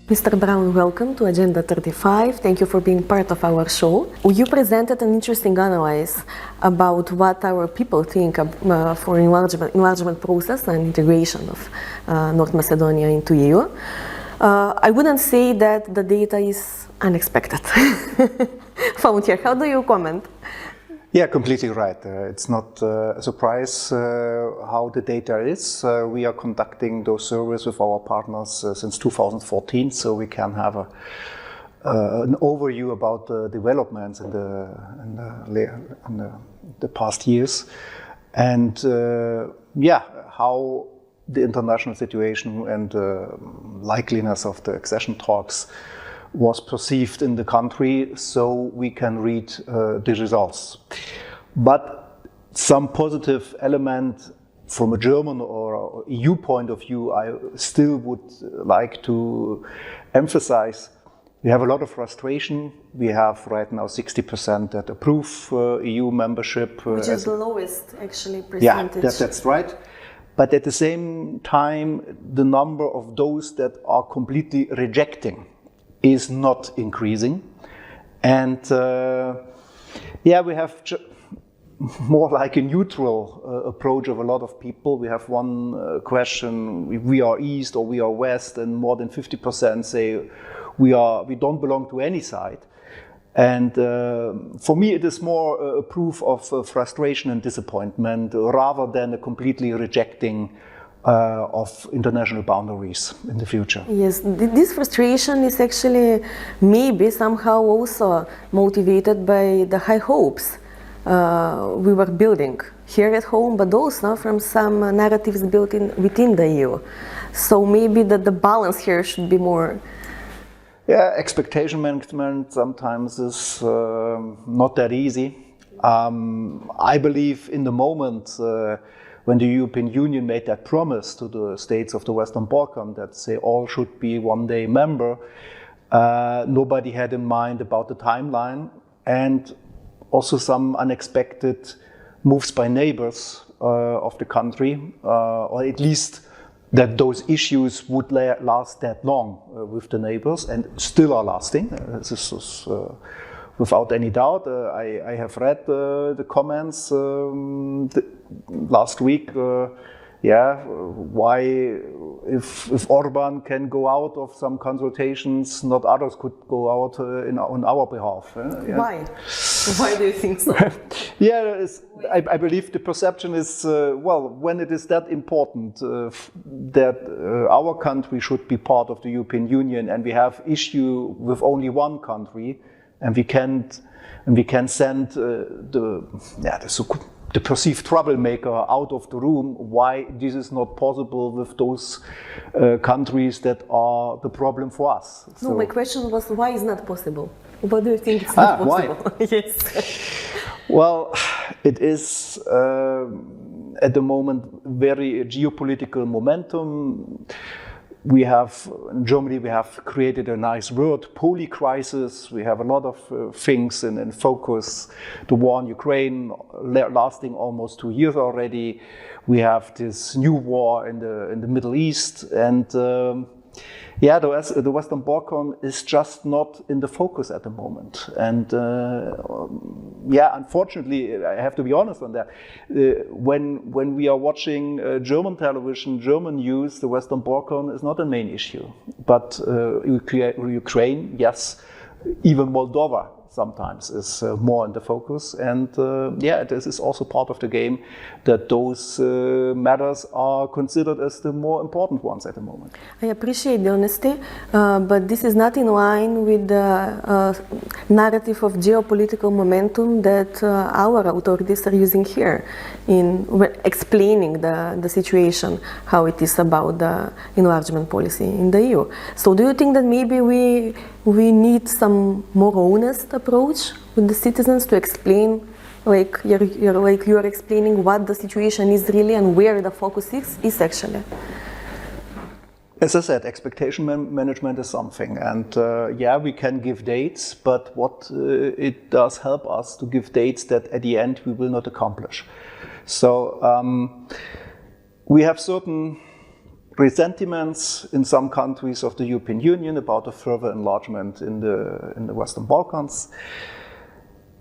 Mr. Bраун, welcome to Agenda 35. Thank you for being part of our show. You presented an interesting analysis about what our people think for enlargement process and integration of North Macedonia into EU. I wouldn't say that the data is unexpected. Found here. How do you comment? Yeah, completely right. It's not a surprise how the data is. We are conducting those surveys with our partners since 2014, so we can have an overview about the developments in the past years, and how the international situation and the likeliness of the accession talks was perceived in the country, so we can read the results. But some positive element from a German or EU point of view, I still would like to emphasize. We have a lot of frustration. We have right now 60% that approve EU membership. Which is the lowest, actually, percentage. Yeah, that's right. But at the same time, the number of those that are completely rejecting is not increasing, and we have more like a neutral approach of a lot of people. We have one question: we are East or we are West, and more than 50% say we don't belong to any side. And for me, it is more a proof of frustration and disappointment rather than a completely rejecting of international boundaries in the future. Yes, this frustration is actually maybe somehow also motivated by the high hopes we were building here at home, but also from some narratives built within the EU. So maybe the balance here should be more. Yeah, expectation management sometimes is not that easy. I believe in the moment when the European Union made that promise to the states of the Western Balkans that they all should be one day member, nobody had in mind about the timeline, and also some unexpected moves by neighbors of the country, or at least that those issues would last that long with the neighbors, and still are lasting. This is without any doubt. I have read the comments last week. Why, if Orban can go out of some consultations, not others could go out on our behalf. Why? Why do you think so? I believe the perception is, when it is that important that our country should be part of the European Union, and we have issue with only one country, and we can send the perceived troublemaker out of the room, why this is not possible with those countries that are the problem for us. No, my question was, why is not possible? What do you think it's not possible? Why? Yes. Well, it is at the moment very geopolitical momentum. In Germany, we have created a nice word, polycrisis. We have a lot of things in focus. The war in Ukraine lasting almost 2 years already. We have this new war in the Middle East, and the Western Balkan is just not in the focus at the moment. And unfortunately, I have to be honest on that. When we are watching German television, German news, the Western Balkan is not a main issue. But Ukraine, yes, even Moldova sometimes is more in the focus, and this is also part of the game, that those matters are considered as the more important ones at the moment. I appreciate the honesty, but this is not in line with the narrative of geopolitical momentum that our authorities are using here in explaining the situation, how it is about the enlargement policy in the EU. So do you think that maybe we need some more honest approach with the citizens to explain, like you're explaining what the situation is really and where the focus is actually? As I said, expectation management is something, and we can give dates, but what it does help us to give dates that at the end we will not accomplish. So we have certain resentiments in some countries of the European Union about a further enlargement in the Western Balkans.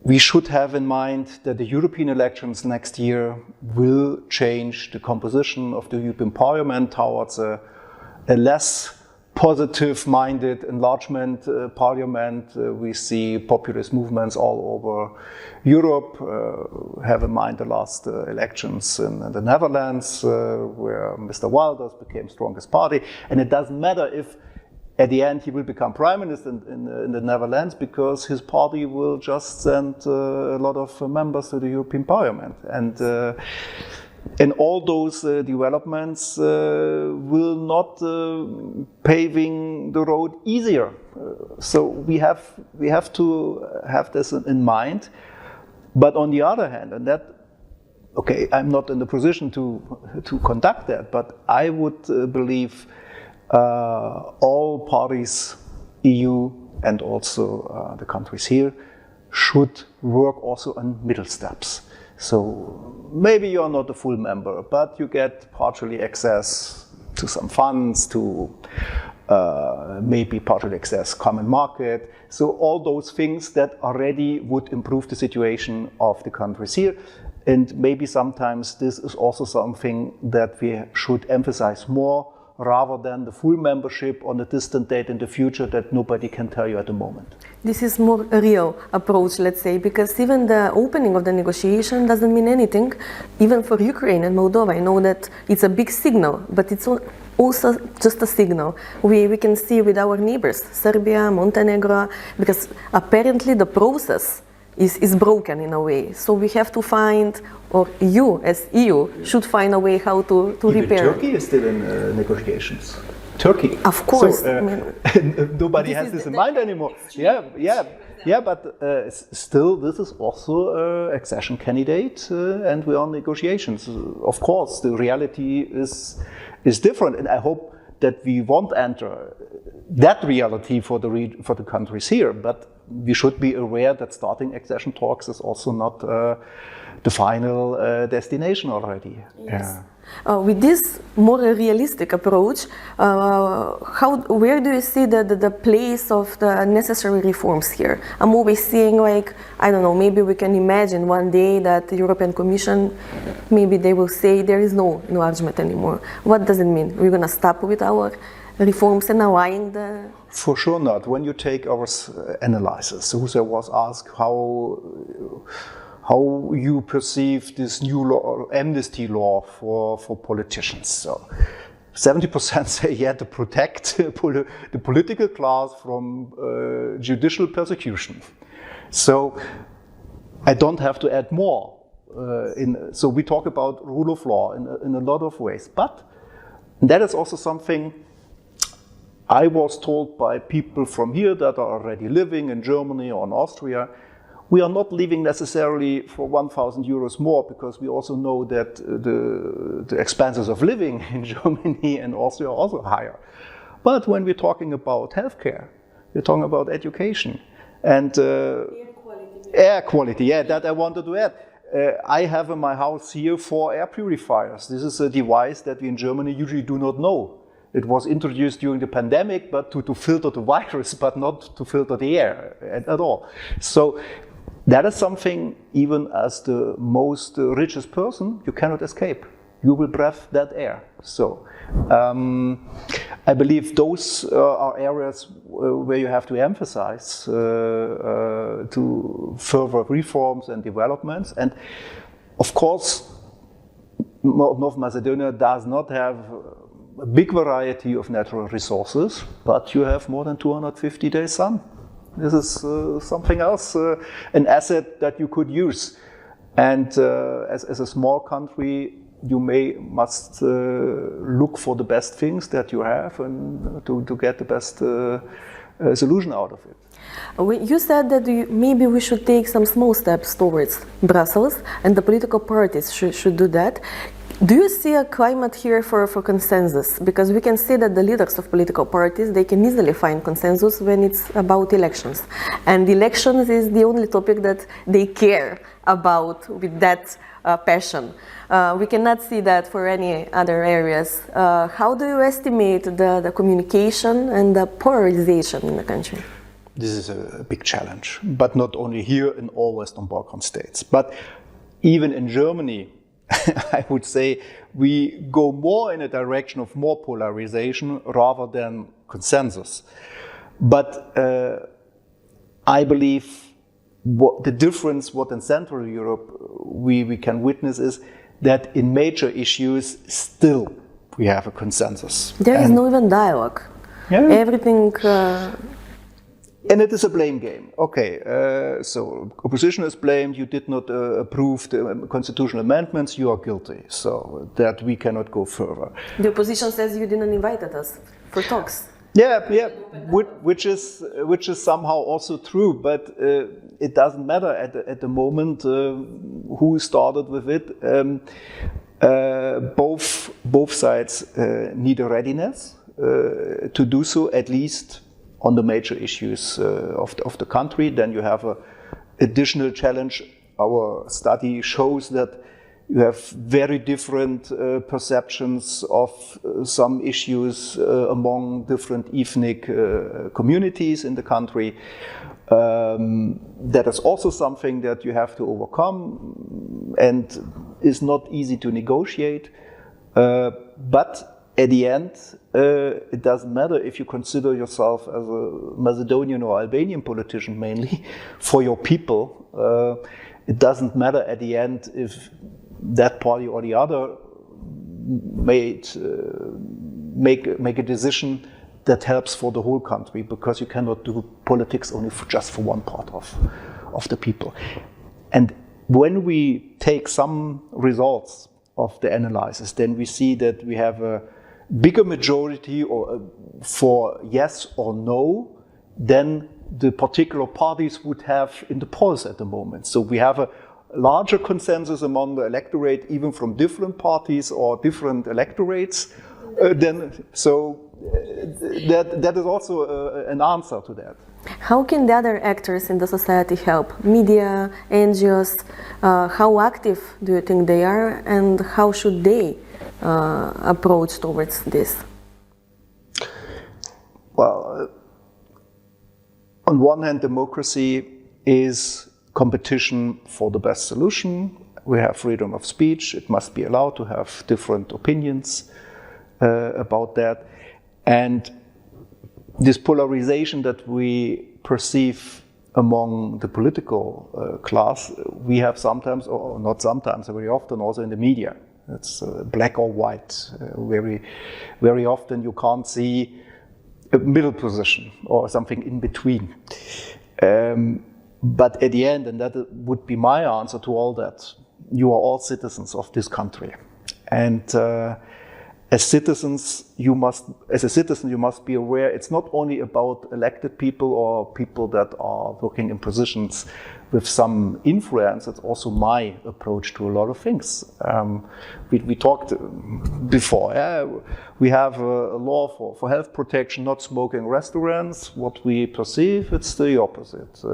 We should have in mind that the European elections next year will change the composition of the European Parliament towards a less positive-minded enlargement parliament. We see populist movements all over Europe. Have in mind the last elections in the Netherlands, where Mr. Wilders became strongest party. And it doesn't matter if at the end he will become prime minister in the Netherlands, because his party will just send a lot of members to the European Parliament. And all those developments will not paving the road easier. So we have to have this in mind. But on the other hand, and that, okay, I'm not in the position to conduct that, but I would believe all parties, EU and also the countries here, should work also on middle steps. So maybe you're not a full member, but you get partially access to some funds, to maybe partially access common market. So all those things that already would improve the situation of the countries here. And maybe sometimes this is also something that we should emphasize more, rather than the full membership on a distant date in the future that nobody can tell you at the moment. This is more a real approach, let's say, because even the opening of the negotiation doesn't mean anything, even for Ukraine and Moldova. I know that it's a big signal, but it's also just a signal. We can see with our neighbors, Serbia, Montenegro, because apparently the process is broken in a way. So we have to find, or you as EU should find a way how to repair. Turkey is still in negotiations. Turkey. Of course. So, nobody has this in mind anymore. Yeah, but still this is also an accession candidate and we are in negotiations. Of course, the reality is different, and I hope that we won't enter that reality for the countries here, but we should be aware that starting accession talks is also not the final destination already. Yes. With this more realistic approach, where do you see the place of the necessary reforms here? I'm always seeing, like, I don't know, maybe we can imagine one day that the European Commission, maybe they will say there is no enlargement anymore. What does it mean? We're going to stop with our reforms and allowing the... For sure not. When you take our analysis, Husa was asked how you perceive this new law, amnesty law for politicians. So 70% say, yeah, to protect the political class from judicial persecution. So I don't have to add more. So we talk about rule of law in a lot of ways. But that is also something I was told by people from here that are already living in Germany or in Austria. We are not living necessarily for 1,000 euros more, because we also know that the expenses of living in Germany and Austria are also higher. But when we're talking about healthcare, we're talking about education and air quality. Yeah, that I wanted to add. I have in my house here 4 air purifiers. This is a device that we in Germany usually do not know. It was introduced during the pandemic, but to filter the virus, but not to filter the air at all. So that is something, even as the most richest person, you cannot escape. You will breathe that air. So I believe those are areas where you have to emphasize to further reforms and developments. And of course, North Macedonia does not have a big variety of natural resources, but you have more than 250 days sun. This is something else, an asset that you could use. And as a small country, you must look for the best things that you have and to get the best solution out of it. You said that maybe we should take some small steps towards Brussels, and the political parties should do that. Do you see a climate here for consensus? Because we can see that the leaders of political parties, they can easily find consensus when it's about elections. And elections is the only topic that they care about with that passion. We cannot see that for any other areas. How do you estimate the communication and the polarization in the country? This is a big challenge, but not only here in all Western Balkan states, but even in Germany, I would say we go more in a direction of more polarization rather than consensus. But I believe the difference what in Central Europe we can witness is that in major issues still we have a consensus. There is no even dialogue. Yeah. Everything... And it is a blame game. Okay, so opposition is blamed, you did not approve the constitutional amendments, you are guilty. So that we cannot go further. The opposition says you didn't invite us for talks. Yeah, which is somehow also true, but it doesn't matter at the moment who started with it. Both sides need a readiness to do so, at least on the major issues of the country. Then you have an additional challenge. Our study shows that you have very different perceptions of some issues among different ethnic communities in the country. That is also something that you have to overcome and is not easy to negotiate. But at the end, it doesn't matter if you consider yourself as a Macedonian or Albanian politician mainly for your people. It doesn't matter at the end if that party or the other make a decision that helps for the whole country, because you cannot do politics only just for one part of the people. And when we take some results of the analysis, then we see that we have a bigger majority for yes or no than the particular parties would have in the polls at the moment. So we have a larger consensus among the electorate, even from different parties or different electorates. That is also an answer to that. How can the other actors in the society help? Media, NGOs, how active do you think they are, and how should they approach towards this? Well, on one hand, democracy is competition for the best solution. We have freedom of speech. It must be allowed to have different opinions about that. And this polarization that we perceive among the political class, we have sometimes, or not sometimes, very often also in the media. It's black or white. Very often you can't see a middle position or something in between. But at the end, and that would be my answer to all that, you are all citizens of this country. And as citizens, you must be aware it's not only about elected people or people that are working in positions with some influence. It's also my approach to a lot of things. We talked before. We have a law for health protection, not smoking in restaurants. What we perceive, it's the opposite.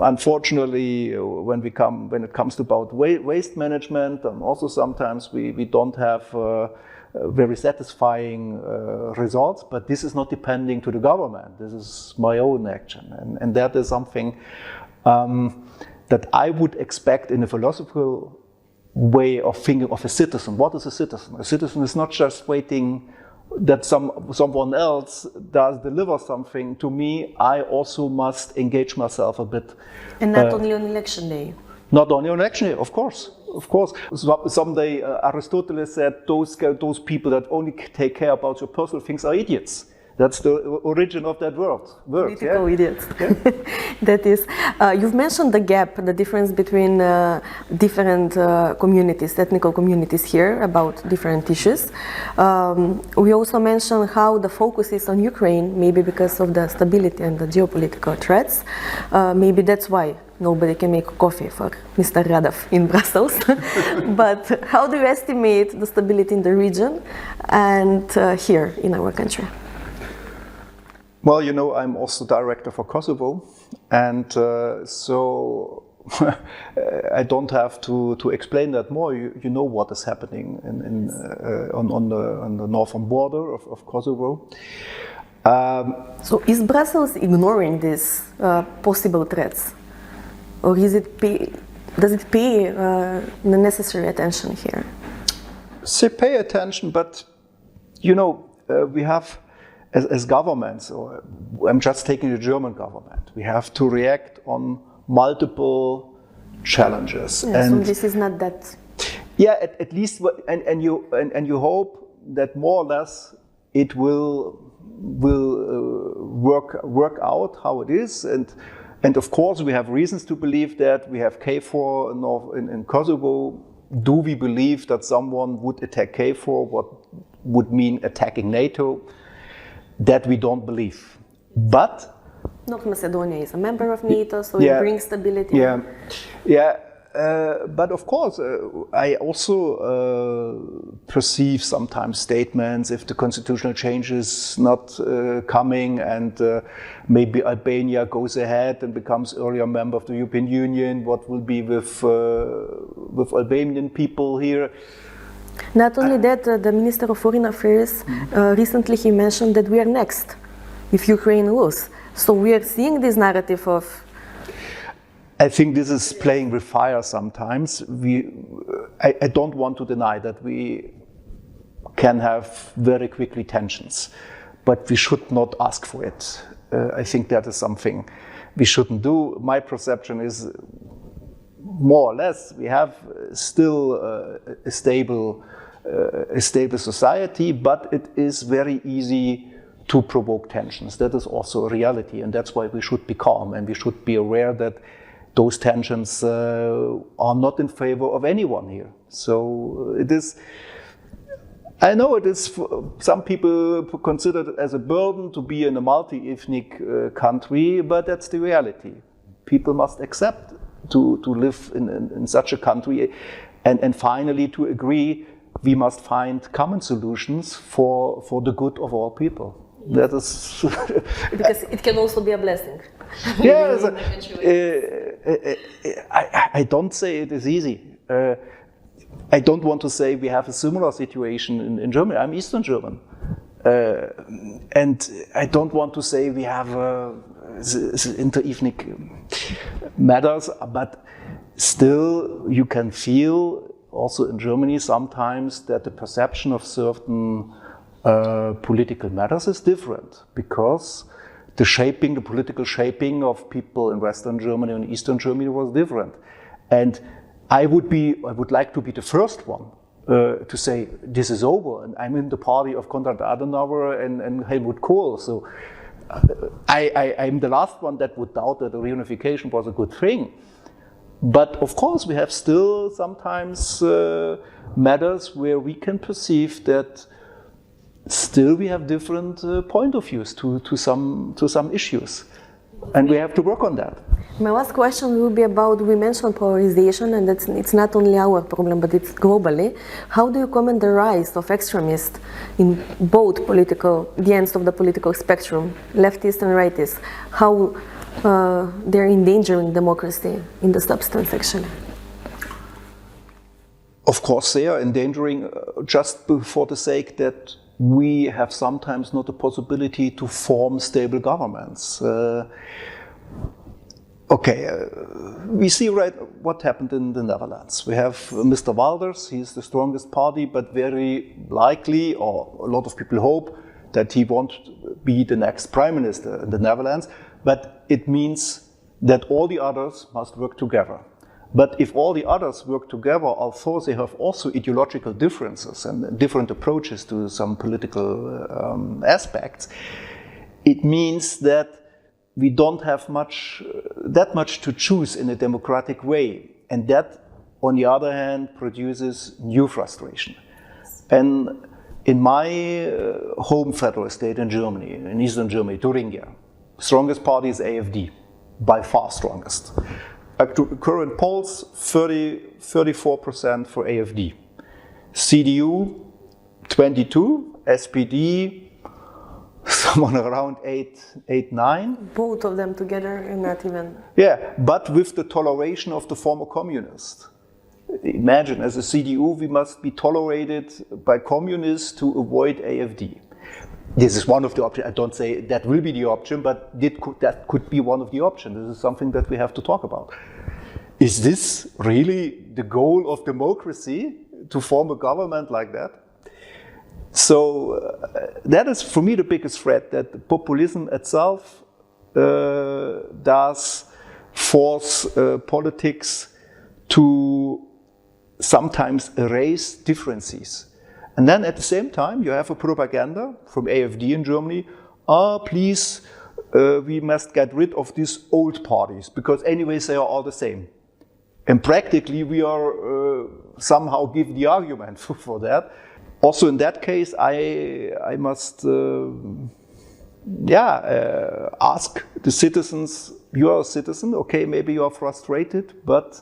Unfortunately, when it comes to about waste management, also sometimes we don't have very satisfying results, but this is not depending to the government. This is my own action, and that is something that I would expect in a philosophical way of thinking of a citizen. What is a citizen? A citizen is not just waiting that someone else does deliver something to me. I also must engage myself a bit. And not only on election day. Not only on election day, of course. Of course. Someday Aristotle said those people that only take care about your personal things are idiots. That's the origin of that word. Political idiots. Yeah. That is. You've mentioned the gap, the difference between different communities, ethnical communities here about different issues. We also mentioned how the focus is on Ukraine, maybe because of the stability and the geopolitical threats. Maybe that's why nobody can make coffee for Mr. Radov in Brussels. But how do you estimate the stability in the region and here in our country? Well, I'm also director for Kosovo, and so I don't have to explain that more. You know what is happening on the northern border of Kosovo. So is Brussels ignoring these possible threats, or does it pay the necessary attention here? They pay attention, but we have, as governments, or I'm just taking the German government, we have to react on multiple challenges. Yeah, so this is not that. Yeah, at least, and you hope that more or less it will work out how it is, and of course we have reasons to believe that. We have KFOR in Kosovo. Do we believe that someone would attack KFOR? What would mean attacking NATO? That we don't believe. But North Macedonia is a member of NATO, so it brings stability. But of course, I also perceive sometimes statements if the constitutional change is not coming, and maybe Albania goes ahead and becomes earlier member of the European Union. What will be with Albanian people here? Not only that, the Minister of Foreign Affairs recently he mentioned that we are next if Ukraine loses. So we are seeing this narrative of. I think this is playing with fire sometimes. I don't want to deny that we can have very quickly tensions, but we should not ask for it. I think that is something we shouldn't do. My perception is more or less we have still a stable society, but it is very easy to provoke tensions. That is also a reality, and that's why we should be calm and we should be aware that those tensions are not in favor of anyone here. So it is, I know it is, some people consider it as a burden to be in a multi-ethnic country, but that's the reality. People must accept to live in such a country, and finally to agree we must find common solutions for the good of all people. That is because it can also be a blessing. Yes, I don't say it is easy. I don't want to say we have a similar situation in Germany. I'm Eastern German, and I don't want to say we have inter-ethnic matters, but still you can feel also in Germany sometimes that the perception of certain political matters is different, because the political shaping of people in Western Germany and Eastern Germany was different. And I would like to be the first one to say this is over, and I'm in the party of Konrad Adenauer and Helmut Kohl. So I'm the last one that would doubt that the reunification was a good thing. But of course, we have still sometimes matters where we can perceive that still we have different point of views to some issues, and we have to work on that. My last question will be about, we mentioned polarization, and it's not only our problem, but it's globally. How do you comment the rise of extremists in both the ends of the political spectrum, leftists and rightists? How they're endangering democracy in the substance, actually? Of course, they are endangering just for the sake that we have sometimes not the possibility to form stable governments. We see what happened in the Netherlands. We have Mr. Wilders, he's the strongest party, but very likely, or a lot of people hope, that he won't be the next prime minister in the Netherlands. But it means that all the others must work together. But if all the others work together, although they have also ideological differences and different approaches to some political aspects, it means that we don't have that much to choose in a democratic way. And that, on the other hand, produces new frustration. And in my home federal state in Germany, in Eastern Germany, Thuringia, strongest party is AfD, by far strongest. Current polls, 34% for AfD. CDU, 22%, SPD, someone around 8, 9. Both of them together and not even... Yeah, but with the toleration of the former communists. Imagine, as a CDU, we must be tolerated by communists to avoid AfD. This is one of the options. I don't say that will be the option, but that could be one of the options. This is something that we have to talk about. Is this really the goal of democracy, to form a government like that? So that is, for me, the biggest threat, that populism itself does force politics to sometimes erase differences. And then at the same time, you have a propaganda from AfD in Germany, please, we must get rid of these old parties, because anyways they are all the same. And practically we are somehow give the argument for that. Also in that case, I must ask the citizens, you are a citizen, okay, maybe you are frustrated, but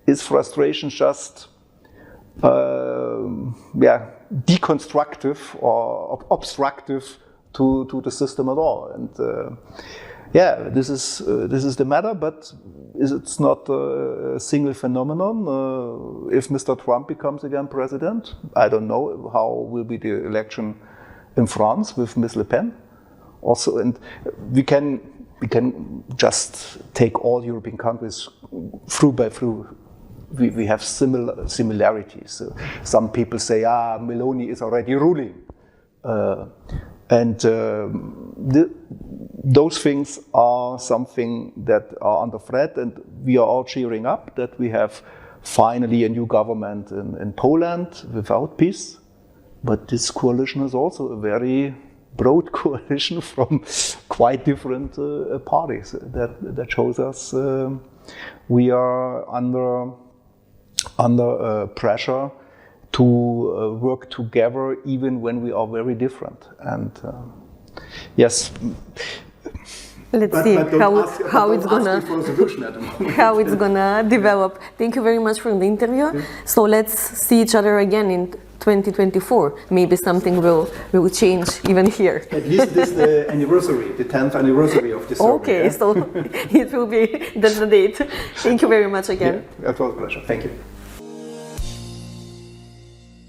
is frustration just deconstructive or obstructive to the system at all? And this is the matter, but it's not a single phenomenon. If Mr. Trump becomes again president, I don't know how will be the election in France with Ms. Le Pen. Also, and we can just take all European countries through by through. We have similarities. Some people say, Meloni is already ruling. Those things are something that are under threat, and we are all cheering up that we have finally a new government in Poland without peace. But this coalition is also a very broad coalition from quite different parties. That shows us we are under pressure to work together even when we are very different. And yes. Let's see how it's gonna develop. Thank you very much for the interview. So let's see each other again in 2024. Maybe something will change even here. At least this is the anniversary, the 10th anniversary of this survey. Okay, so it will be, that's the date. Thank you very much again. Yeah, it was a pleasure. Thank you.